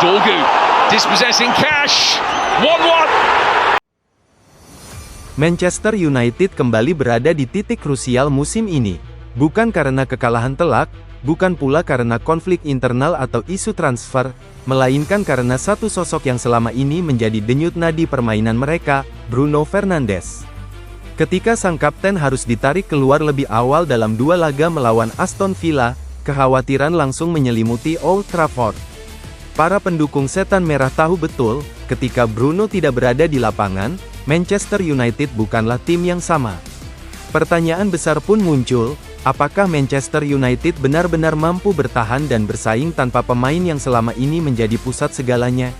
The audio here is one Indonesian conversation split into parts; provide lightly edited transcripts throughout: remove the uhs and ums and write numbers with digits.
Dorgu dispossessing Cash. 1-1. Manchester United kembali berada di titik krusial musim ini. Bukan karena kekalahan telak, bukan pula karena konflik internal atau isu transfer, melainkan karena satu sosok yang selama ini menjadi denyut nadi permainan mereka, Bruno Fernandes. Ketika sang kapten harus ditarik keluar lebih awal dalam dua laga melawan Aston Villa, kekhawatiran langsung menyelimuti Old Trafford. Para pendukung setan merah tahu betul, ketika Bruno tidak berada di lapangan, Manchester United bukanlah tim yang sama. Pertanyaan besar pun muncul, apakah Manchester United benar-benar mampu bertahan dan bersaing tanpa pemain yang selama ini menjadi pusat segalanya?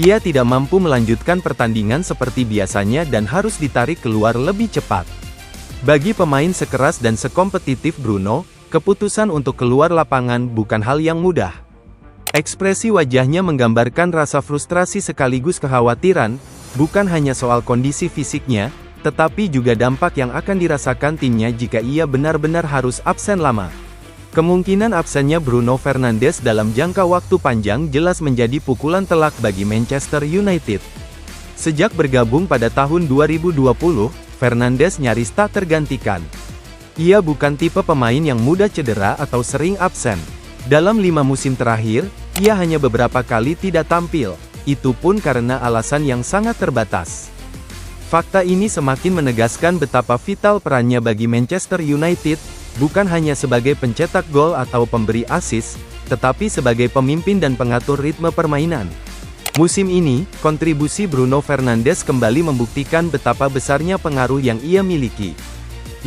Ia tidak mampu melanjutkan pertandingan seperti biasanya dan harus ditarik keluar lebih cepat. Bagi pemain sekeras dan sekompetitif Bruno, keputusan untuk keluar lapangan bukan hal yang mudah. Ekspresi wajahnya menggambarkan rasa frustrasi sekaligus kekhawatiran, bukan hanya soal kondisi fisiknya, tetapi juga dampak yang akan dirasakan timnya jika ia benar-benar harus absen lama. Kemungkinan absennya Bruno Fernandes dalam jangka waktu panjang jelas menjadi pukulan telak bagi Manchester United. Sejak bergabung pada tahun 2020, Fernandes nyaris tak tergantikan. Ia bukan tipe pemain yang mudah cedera atau sering absen. Dalam 5 musim terakhir, ia hanya beberapa kali tidak tampil, itu pun karena alasan yang sangat terbatas. Fakta ini semakin menegaskan betapa vital perannya bagi Manchester United, bukan hanya sebagai pencetak gol atau pemberi assist, tetapi sebagai pemimpin dan pengatur ritme permainan. Musim ini, kontribusi Bruno Fernandes kembali membuktikan betapa besarnya pengaruh yang ia miliki.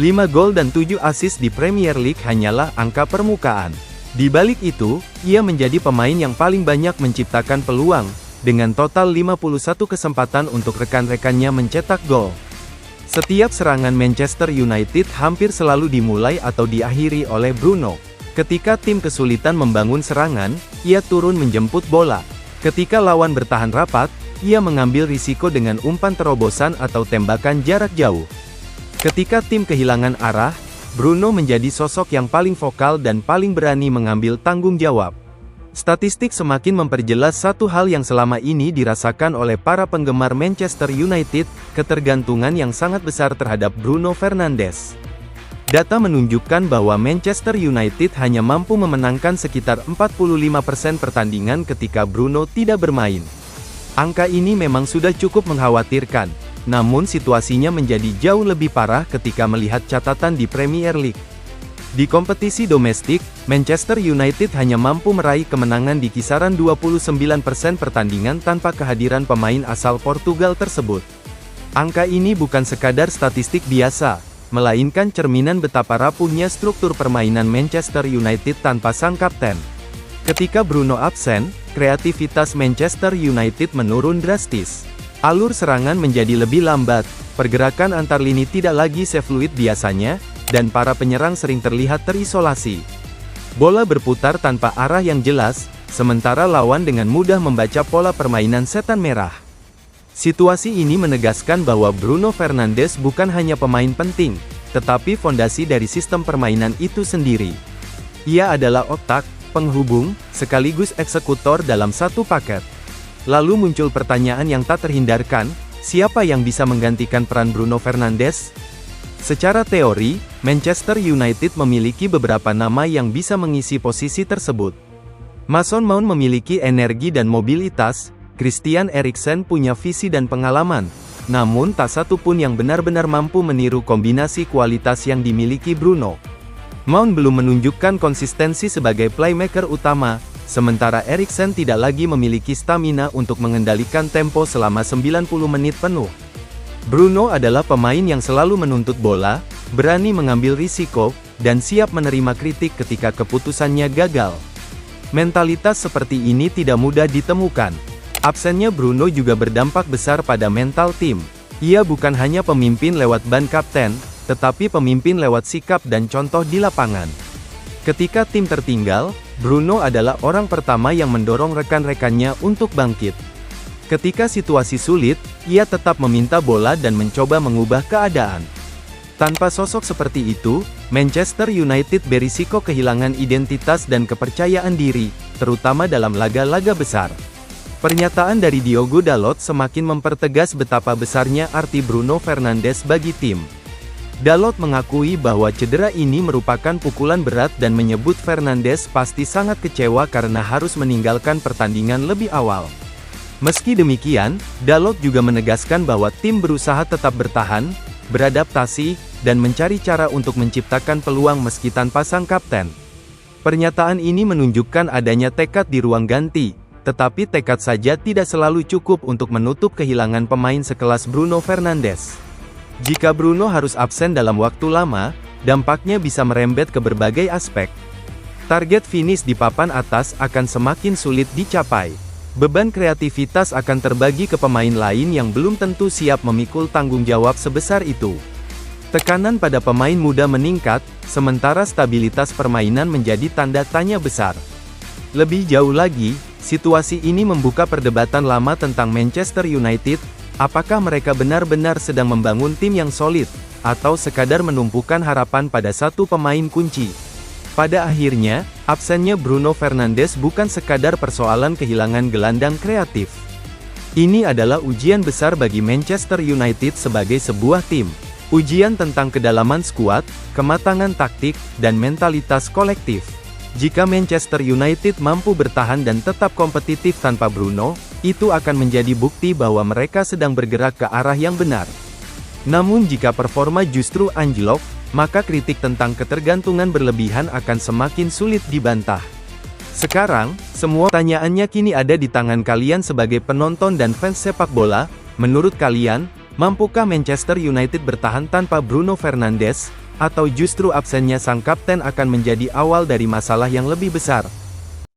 5 gol dan 7 assist di Premier League hanyalah angka permukaan. Di balik itu, ia menjadi pemain yang paling banyak menciptakan peluang, dengan total 51 kesempatan untuk rekan-rekannya mencetak gol. Setiap serangan Manchester United hampir selalu dimulai atau diakhiri oleh Bruno. Ketika tim kesulitan membangun serangan, ia turun menjemput bola. Ketika lawan bertahan rapat, ia mengambil risiko dengan umpan terobosan atau tembakan jarak jauh. Ketika tim kehilangan arah, Bruno menjadi sosok yang paling vokal dan paling berani mengambil tanggung jawab. Statistik semakin memperjelas satu hal yang selama ini dirasakan oleh para penggemar Manchester United, ketergantungan yang sangat besar terhadap Bruno Fernandes. Data menunjukkan bahwa Manchester United hanya mampu memenangkan sekitar 45% pertandingan ketika Bruno tidak bermain. Angka ini memang sudah cukup mengkhawatirkan, namun situasinya menjadi jauh lebih parah ketika melihat catatan di Premier League. Di kompetisi domestik, Manchester United hanya mampu meraih kemenangan di kisaran 29% pertandingan tanpa kehadiran pemain asal Portugal tersebut. Angka ini bukan sekadar statistik biasa, melainkan cerminan betapa rapuhnya struktur permainan Manchester United tanpa sang kapten. Ketika Bruno absen, kreativitas Manchester United menurun drastis. Alur serangan menjadi lebih lambat, pergerakan antar lini tidak lagi sefluid biasanya, dan para penyerang sering terlihat terisolasi. Bola berputar tanpa arah yang jelas, sementara lawan dengan mudah membaca pola permainan setan merah. Situasi ini menegaskan bahwa Bruno Fernandes bukan hanya pemain penting, tetapi fondasi dari sistem permainan itu sendiri. Ia adalah otak, penghubung, sekaligus eksekutor dalam satu paket. Lalu muncul pertanyaan yang tak terhindarkan, siapa yang bisa menggantikan peran Bruno Fernandes? Secara teori, Manchester United memiliki beberapa nama yang bisa mengisi posisi tersebut. Mason Mount memiliki energi dan mobilitas, Christian Eriksen punya visi dan pengalaman, namun tak satu pun yang benar-benar mampu meniru kombinasi kualitas yang dimiliki Bruno. Mount belum menunjukkan konsistensi sebagai playmaker utama, sementara Eriksen tidak lagi memiliki stamina untuk mengendalikan tempo selama 90 menit penuh. Bruno adalah pemain yang selalu menuntut bola, berani mengambil risiko, dan siap menerima kritik ketika keputusannya gagal. Mentalitas seperti ini tidak mudah ditemukan. Absennya Bruno juga berdampak besar pada mental tim. Ia bukan hanya pemimpin lewat ban kapten, tetapi pemimpin lewat sikap dan contoh di lapangan. Ketika tim tertinggal, Bruno adalah orang pertama yang mendorong rekan-rekannya untuk bangkit. Ketika situasi sulit, ia tetap meminta bola dan mencoba mengubah keadaan. Tanpa sosok seperti itu, Manchester United berisiko kehilangan identitas dan kepercayaan diri, terutama dalam laga-laga besar. Pernyataan dari Diogo Dalot semakin mempertegas betapa besarnya arti Bruno Fernandes bagi tim. Dalot mengakui bahwa cedera ini merupakan pukulan berat dan menyebut Fernandes pasti sangat kecewa karena harus meninggalkan pertandingan lebih awal. Meski demikian, Dalot juga menegaskan bahwa tim berusaha tetap bertahan, beradaptasi, dan mencari cara untuk menciptakan peluang meski tanpa sang kapten. Pernyataan ini menunjukkan adanya tekad di ruang ganti, tetapi tekad saja tidak selalu cukup untuk menutup kehilangan pemain sekelas Bruno Fernandes. Jika Bruno harus absen dalam waktu lama, dampaknya bisa merembet ke berbagai aspek. Target finish di papan atas akan semakin sulit dicapai. Beban kreativitas akan terbagi ke pemain lain yang belum tentu siap memikul tanggung jawab sebesar itu. Tekanan pada pemain muda meningkat, sementara stabilitas permainan menjadi tanda tanya besar. Lebih jauh lagi, situasi ini membuka perdebatan lama tentang Manchester United, apakah mereka benar-benar sedang membangun tim yang solid, atau sekadar menumpukan harapan pada satu pemain kunci. Pada akhirnya, absennya Bruno Fernandes bukan sekadar persoalan kehilangan gelandang kreatif. Ini adalah ujian besar bagi Manchester United sebagai sebuah tim. Ujian tentang kedalaman skuad, kematangan taktik, dan mentalitas kolektif. Jika Manchester United mampu bertahan dan tetap kompetitif tanpa Bruno, itu akan menjadi bukti bahwa mereka sedang bergerak ke arah yang benar. Namun jika performa justru anjlok, maka kritik tentang ketergantungan berlebihan akan semakin sulit dibantah. Sekarang, semua pertanyaannya kini ada di tangan kalian sebagai penonton dan fans sepak bola. Menurut kalian, mampukah Manchester United bertahan tanpa Bruno Fernandes, atau justru absennya sang kapten akan menjadi awal dari masalah yang lebih besar?